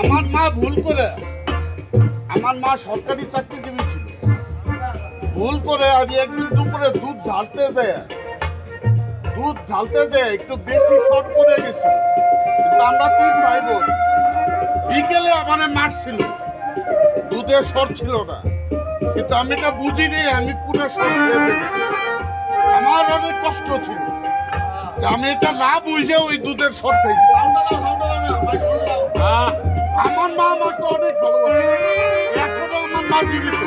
আমার মা ভুল করে, আমার মা সরকারি চাকরিজীবী ছিল, ভুল করে আমি একদিন দুপুরে দুধ ঢালতে যেয়ে একটু বেশি শর্ট করে গেছিল। কিন্তু আমরা 3 ভাই বোন, বিকেলে আমার মারছিল, দুধের শর্ট ছিল না, কিন্তু আমি এটা বুঝিনি, আমি পুরো শর্ট হয়ে গেছি। আমার অনেক কষ্ট ছিল যে আমি এটা না বুঝে ওই দুধের শর্ট হয়েছি। আমার মা আমাকে অনেক ভালোবাসে, এখনো আমার মা জীবিত,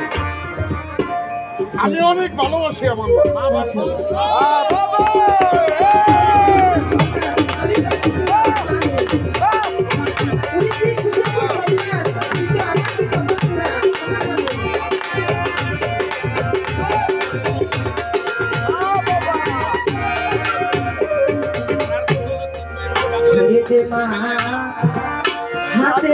আমি অনেক ভালোবাসি আমার মা। হাতে